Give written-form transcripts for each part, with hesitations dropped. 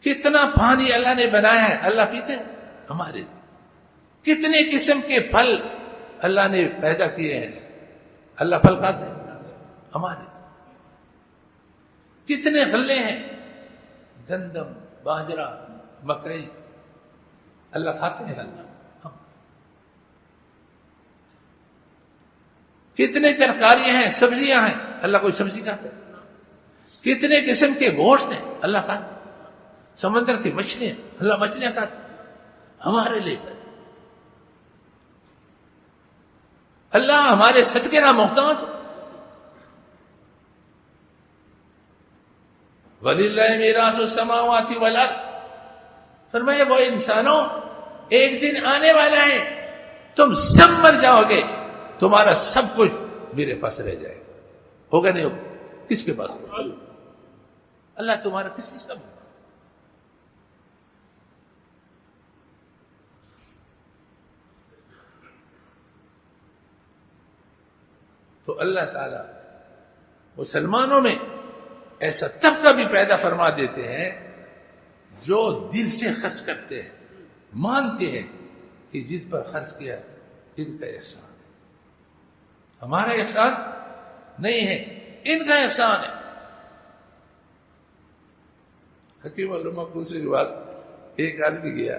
کتنا پانی اللہ نے بنایا ہے، اللہ پیتے ہیں ہمارے لیے. کتنے قسم کے پھل اللہ نے پیدا کیے ہیں، اللہ پھل کھاتے ہیں ہمارے لیے. کتنے غلے ہیں، گندم، باجرہ، مکئی، اللہ کھاتے ہیں اللہ. کتنے ترکاریاں ہیں، سبزیاں ہیں، اللہ کوئی سبزی کھاتا ہے. کتنے قسم کے گوشت ہیں، اللہ کھاتے ہیں. سمندر کی مچھلیاں، اللہ مچھلیاں کھاتے ہیں ہمارے لیے. اللہ ہمارے صدقے کا محتاج ہے. وَلِلَّهِ مِيرَاثُ السَّمَاوَاتِ وَالْأَرْضِ، فرمایا وہ انسانوں ایک دن آنے والا ہے تم سب مر جاؤ گے، تمہارا سب کچھ میرے پاس رہ جائے گا. ہوگا نہیں ہوگا؟ کس کے پاس ہوگا؟ اللہ تمہارا کسی سب. تو اللہ تعالی مسلمانوں میں ایسا طبقہ بھی پیدا فرما دیتے ہیں جو دل سے خرچ کرتے ہیں، مانتے ہیں کہ جس پر خرچ کیا ان کا احسان ہے، ہمارا احسان نہیں ہے، ان کا احسان ہے. حکیم علماء دوسری بات، ایک آدمی گیا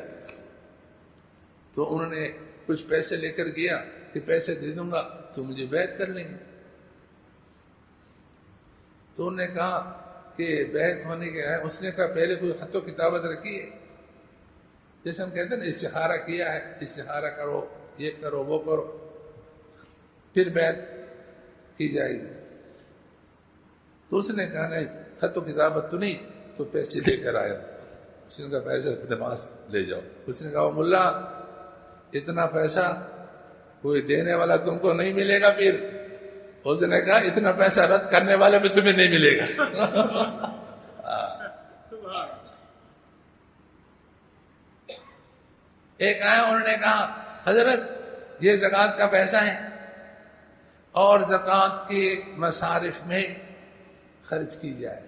تو انہوں نے کچھ پیسے لے کر گیا کہ پیسے دے دوں گا تو مجھے بیعت کر لیں گے. تو انہوں نے کہا کہ بیعت ہونے کے ہے. اس نے کہا پہلے کوئی خط و کتابت رکھی ہے، جیسے ہم کہتے ہیں نا استخارہ کیا ہے، استخارہ کرو، یہ کرو وہ کرو، پھر بیعت کی جائے گی. تو اس نے کہا نہیں خط و کتابت تو نہیں، تو پیسے لے کر آیا. اس نے کہا پیسے اپنے پاس لے جاؤ. اس نے کہا ملا اتنا پیسہ کوئی دینے والا تم کو نہیں ملے گا. پھر اس نے کہا اتنا پیسہ رد کرنے والا بھی تمہیں نہیں ملے گا. ایک آیا انہوں نے کہا حضرت یہ زکوٰۃ کا پیسہ ہے اور زکوٰۃ کے مصارف میں خرچ کی جائے،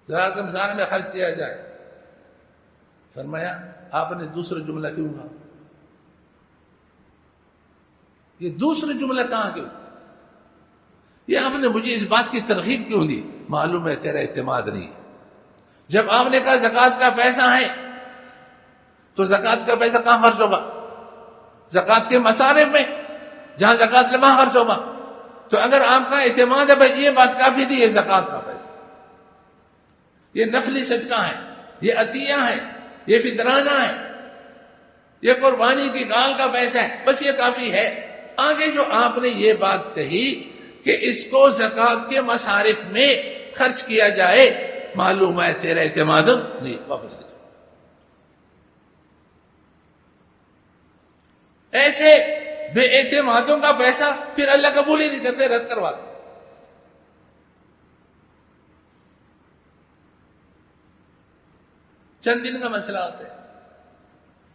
زکوٰۃ کے مصارف میں خرچ کیا جائے. فرمایا آپ نے دوسرا جملہ کیوں کہا؟ یہ دوسرا جملہ کہاں کیوں؟ یہ آپ نے مجھے اس بات کی ترغیب کیوں دی؟ معلوم ہے تیرا اعتماد نہیں. جب آپ نے کہا زکوٰۃ کا پیسہ ہے تو زکوٰۃ کا پیسہ کہاں خرچ ہوگا؟ زکوٰۃ کے مصارف میں، جہاں زکوٰۃ وہاں خرچ ہوگا. تو اگر آپ کا اعتماد ہے بھائی یہ بات کافی تھی، یہ زکوٰۃ کا پیسہ، یہ نفلی صدقہ ہے، یہ عطیہ ہے، یہ فطرانہ ہے، یہ قربانی کی گال کا پیسہ ہے، بس یہ کافی ہے. آگے جو آپ نے یہ بات کہی کہ اس کو زکوٰۃ کے مصارف میں خرچ کیا جائے، معلوم ہے تیرا اعتماد نہیں. واپس لے جاؤ. ایسے بے اعتمادوں کا پیسہ پھر اللہ قبول ہی نہیں کرتے، رد کروا دو. چند دن کا مسئلہ ہوتا ہے،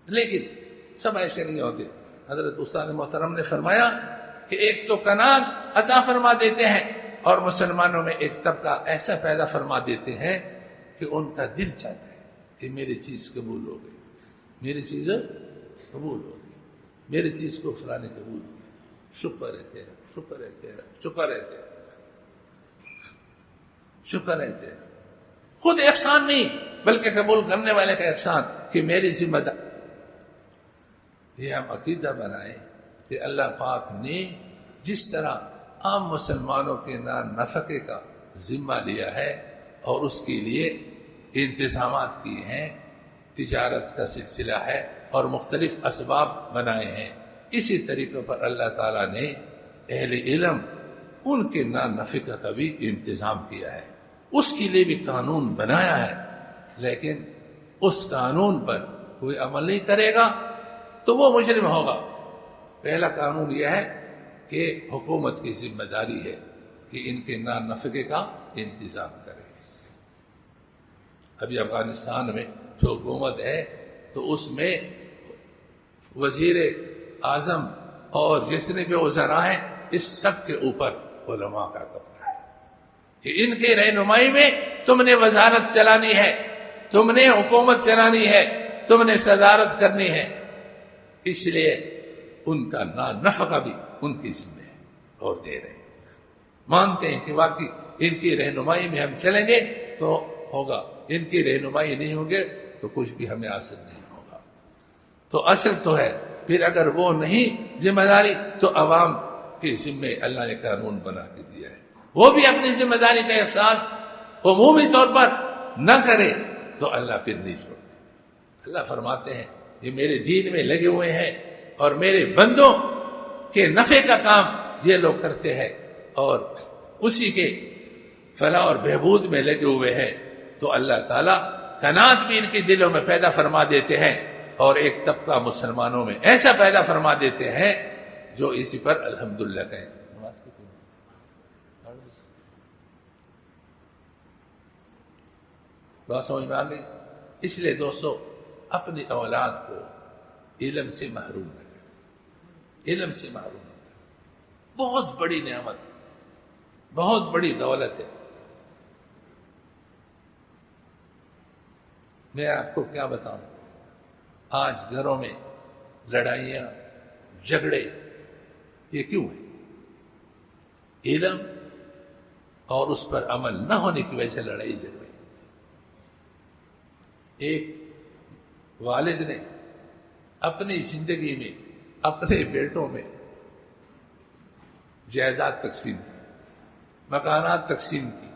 لیکن سب ایسے نہیں ہوتے. حضرت استاد محترم نے فرمایا کہ ایک تو کنات عطا فرما دیتے ہیں اور مسلمانوں میں ایک طبقہ ایسا پیدا فرما دیتے ہیں کہ ان کا دل چاہتا ہے کہ میری چیز قبول ہو گئی، میری چیز قبول ہو گئی، میری چیز کو فلاں نے قبول کیا. شکر ہے تیرا، شکر ہے تیرا، شکر ہے تیرا، شکر ہے تیرا. خود احسان نہیں بلکہ قبول کرنے والے کا احسان کہ میری ذمہ داری. یہ ہم عقیدہ بنائیں کہ اللہ پاک نے جس طرح عام مسلمانوں کے نفقے کا ذمہ لیا ہے اور اس کے لیے انتظامات کیے ہیں، تجارت کا سلسلہ ہے اور مختلف اسباب بنائے ہیں، اسی طریقے پر اللہ تعالیٰ نے اہل علم ان کے نفقہ کا بھی انتظام کیا ہے، اس کے لیے بھی قانون بنایا ہے. لیکن اس قانون پر کوئی عمل نہیں کرے گا تو وہ مجرم ہوگا. پہلا قانون یہ ہے کہ حکومت کی ذمہ داری ہے کہ ان کے نفقے کا انتظام کرے. ابھی افغانستان میں جو حکومت ہے تو اس میں وزیر اعظم اور جتنے بھی وزراء ہیں اس سب کے اوپر علماء کا طبقہ ہے کہ ان کی رہنمائی میں تم نے وزارت چلانی ہے. تم نے حکومت چلانی ہے، تم نے صدارت کرنی ہے، اس لیے ان کا نفقہ بھی ان کی ذمہ ہے اور دے رہے ہیں۔ مانتے ہیں کہ واقعی ان کی رہنمائی میں ہم چلیں گے تو ہوگا، ان کی رہنمائی نہیں ہوگی تو کچھ بھی ہمیں حاصل نہیں ہوگا۔ تو اصل تو ہے، پھر اگر وہ نہیں ذمہ داری تو عوام کے ذمے اللہ نے قانون بنا کے دیا ہے، وہ بھی اپنی ذمہ داری کا احساس عمومی طور پر نہ کرے تو اللہ پھر نہیں چھوڑتے۔ اللہ فرماتے ہیں یہ میرے دین میں لگے ہوئے ہیں اور میرے بندوں کے نفع کا کام یہ لوگ کرتے ہیں اور اسی کے فلاح اور بہبود میں لگے ہوئے ہیں، تو اللہ تعالیٰ قناعت بھی ان کے دلوں میں پیدا فرما دیتے ہیں اور ایک طبقہ مسلمانوں میں ایسا پیدا فرما دیتے ہیں جو اسی پر الحمدللہ کہیں۔ بات سمجھ میں آ گئی؟ اس لیے دوستو اپنی اولاد کو علم سے محروم نہ کریں، علم سے محروم نہ کریں۔ بہت بڑی نعمت ہے، بہت بڑی دولت ہے۔ میں آپ کو کیا بتاؤں، آج گھروں میں لڑائیاں جھگڑے یہ کیوں ہیں؟ علم اور اس پر عمل نہ ہونے کی وجہ سے لڑائی جھگڑے۔ ایک والد نے اپنی زندگی میں اپنے بیٹوں میں جائیداد تقسیم کی، مکانات تقسیم کی،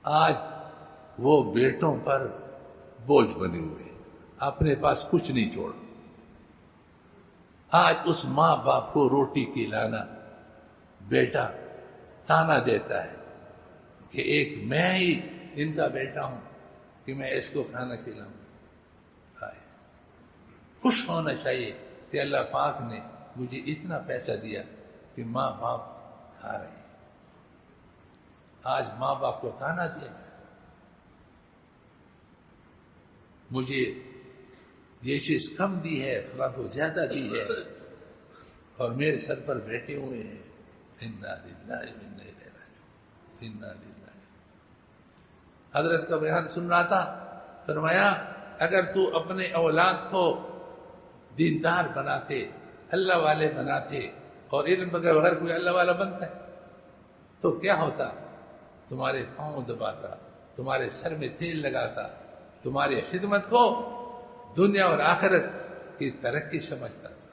آج وہ بیٹوں پر بوجھ بنے ہوئے، اپنے پاس کچھ نہیں چھوڑا۔ آج اس ماں باپ کو روٹی کھلانا بیٹا تانا دیتا ہے کہ ایک میں ہی ان کا بیٹا ہوں کہ میں اس کو کھانا کھلاؤں۔ خوش ہونا چاہیے کہ اللہ پاک نے مجھے اتنا پیسہ دیا کہ ماں باپ کھا رہے ہیں۔ آج ماں باپ کو تانا دیا جائے، مجھے یہ چیز کم دی ہے، فلاں کو زیادہ دی ہے، اور میرے سر پر بیٹھے ہوئے ہیں۔ انا للہ و انا الیہ راجعون، انا للہ۔ حضرت کا بیان سن رہا تھا، فرمایا اگر تو اپنے اولاد کو دیندار بناتے، اللہ والے بناتے، اور علم بغیر اگر کوئی اللہ والا بنتا ہے تو کیا ہوتا؟ تمہارے پاؤں دباتا، تمہارے سر میں تیل لگاتا، تمہاری خدمت کو دنیا اور آخرت کی ترقی سمجھتا تھا۔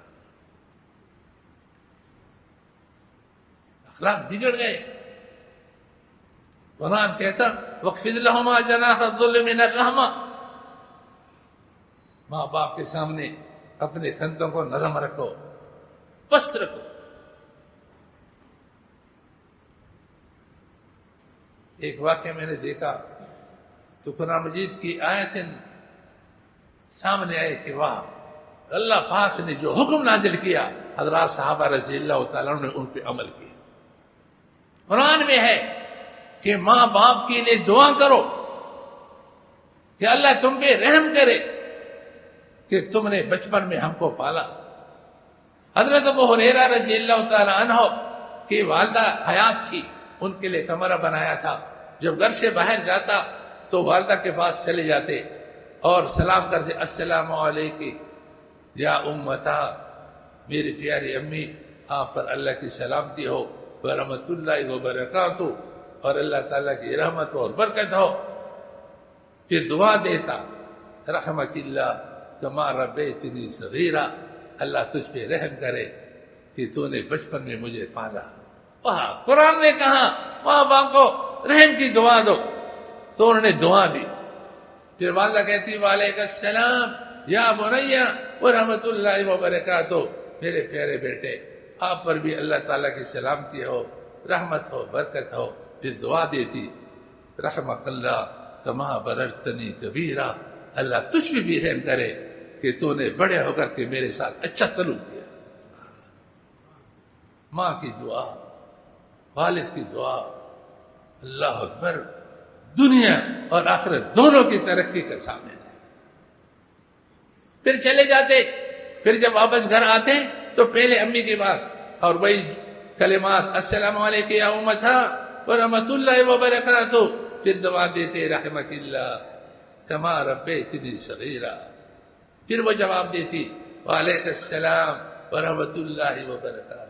اخلاق بگڑ گئے۔ قرآن کہتا وَاخْفِضْ لَهُمَا جَنَاحَ الذُّلِّ مِنَ الرَّحْمَةِ، ماں باپ کے سامنے اپنے کندھوں کو نرم رکھو، پست رکھو۔ ایک واقعہ میں نے دیکھا تو قرآن مجید کی آیتیں سامنے آئے کہ واہ، اللہ پاک نے جو حکم نازل کیا حضرات صحابہ رضی اللہ تعالیٰ نے ان پہ عمل کیا۔ قرآن میں ہے کہ ماں باپ کے لیے دعا کرو کہ اللہ تم پہ رحم کرے کہ تم نے بچپن میں ہم کو پالا۔ حضرت ابو ہریرہ رضی اللہ تعالی عنہ کی والدہ حیات تھی، ان کے لیے کمرہ بنایا تھا، جب گھر سے باہر جاتا تو والدہ کے پاس چلے جاتے اور سلام کرتے، السلام علیکم یا امتا، میری پیاری امی آپ پر اللہ کی سلامتی ہو، ورحمۃ اللہ وبرکاتہ، اور اللہ تعالیٰ کی رحمت اور برکت ہو۔ پھر دعا دیتا، رحمک اللہ کما ربیتنی صغیرا، اللہ تجھ پہ رحم کرے کہ تو نے بچپن میں مجھے پالا۔ وہاں قرآن نے کہا ماں باپ کو رحم کی دعا دو، تو انہوں نے دعا دی۔ پھر والدہ کہتی وعلیکم السلام یا بنیا ورحمۃ اللہ وبرکاتہ، میرے پیارے بیٹے آپ پر بھی اللہ تعالیٰ کی سلامتی ہو، رحمت ہو، برکت ہو۔ پھر دعا دیتی رحمک اللہ کما بررتنی کبیرا، اللہ تجھ پہ بھی رحم کرے کہ تو نے بڑے ہو کر کے میرے ساتھ اچھا سلوک کیا۔ ماں کی دعا، والد کی دعا، اللہ اکبر، دنیا اور آخرت دونوں کی ترقی کا سامنے ہے۔ پھر چلے جاتے، پھر جب واپس گھر آتے تو پہلے امی کے پاس اور وہی کلمات، السلام علیکم یا امتا ورحمۃ اللہ وبرکاتہ، پھر دعا دیتے رحمک اللہ کما ربیتنی صغیرا، پھر وہ جواب دیتی وعلیکم السلام ورحمۃ اللہ وبرکاتہ،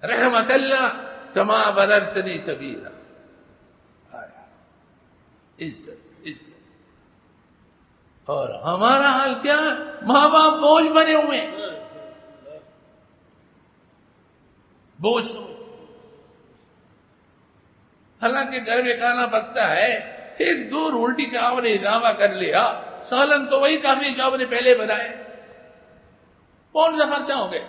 رحمک اللہ کما بررتنی کبیرا۔ عزت عزت۔ اور ہمارا حال کیا ہے؟ ماں باپ بوجھ بنے ہوئے، بوجھ۔ حالانکہ گھر میں کھانا پکتا ہے، ایک دو روٹی کا آپ نے اضافہ کر لیا، سالن تو وہی کافی جو آپ نے پہلے بنائے، کون سا خرچہ ہو گئے؟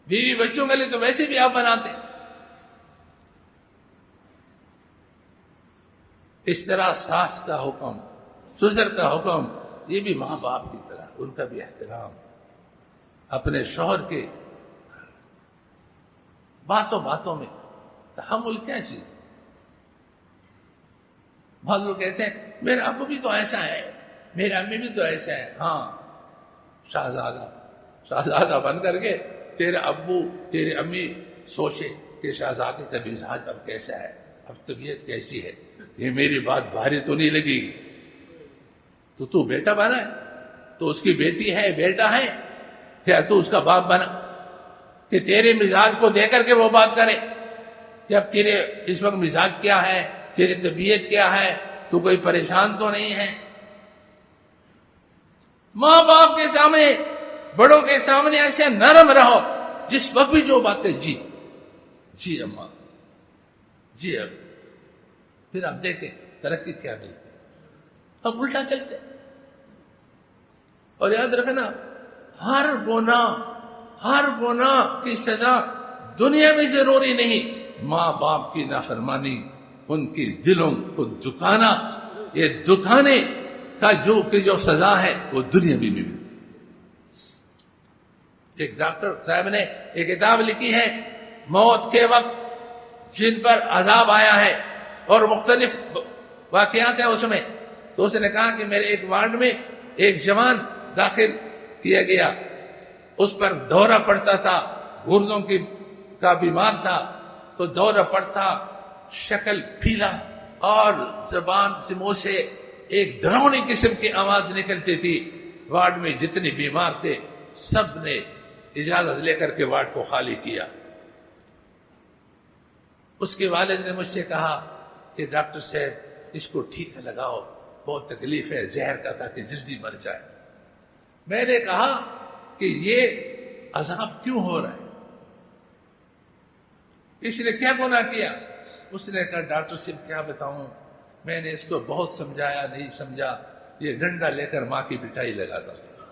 بیوی بچوں کے لیے تو ویسے بھی آپ بناتے۔ اس طرح ساس کا حکم، سسر کا حکم، یہ بھی ماں باپ کی طرح ان کا بھی احترام، اپنے شوہر کے باتوں باتوں میں تحمل کیا چیز ہے؟ بعض لوگ کہتے ہیں میرا ابو بھی تو ایسا ہے، میرا امی بھی تو ایسا ہے۔ ہاں، شہزادہ بن کر کے تیرے ابو تیرے امی سوچے کہ شہزادے کا مزاج اب کیسا ہے، اب طبیعت کیسی ہے، یہ میری بات بھاری تو نہیں لگے گی؟ تو بیٹا بنا ہے، تو اس کی بیٹی ہے، بیٹا ہے، کیا تو اس کا باپ بنا کہ تیرے مزاج کو دے کر کے وہ بات کرے کہ اب تیرے اس وقت مزاج کیا ہے، تیری طبیعت کیا ہے، تو کوئی پریشان تو نہیں ہے؟ ماں باپ کے سامنے، بڑوں کے سامنے ایسے نرم رہو، جس وقت بھی جو بات ہے جی اماں، جی اب، پھر آپ دیکھیں ترقی کیا ملتی، ہم الٹا چلتے۔ اور یاد رکھنا، ہر گناہ کی سزا دنیا میں ضروری نہیں، ماں باپ کی نافرمانی، ان کی دلوں کو دکھانا، یہ دکھانے کا جو سزا ہے وہ دنیا میں بھی ملتی۔ ایک ڈاکٹر صاحب نے ایک کتاب لکھی ہے، موت کے وقت جن پر عذاب آیا ہے اور مختلف واقعات ہیں اس میں، تو اس نے کہا کہ میرے ایک وارڈ میں ایک جوان داخل کیا گیا، اس پر دورہ پڑتا تھا، گردوں کا بیمار تھا، تو دورہ پڑتا، شکل پھیلا اور زبان سے منہ سے ایک ڈراؤنی قسم کی آواز نکلتی تھی۔ وارڈ میں جتنے بیمار تھے سب نے اجازت لے کر کے وارڈ کو خالی کیا۔ اس کے والد نے مجھ سے کہا کہ ڈاکٹر صاحب اس کو ٹھیک لگاؤ، بہت تکلیف ہے، زہر کا تھا کہ جلدی مر جائے۔ میں نے کہا کہ یہ عذاب کیوں ہو رہا ہے، اس نے کیا گناہ کیا؟ اس نے کہا ڈاکٹر صاحب کیا بتاؤں، میں نے اس کو بہت سمجھایا، نہیں سمجھا، یہ ڈنڈا لے کر ماں کی پٹائی لگاتا تھا۔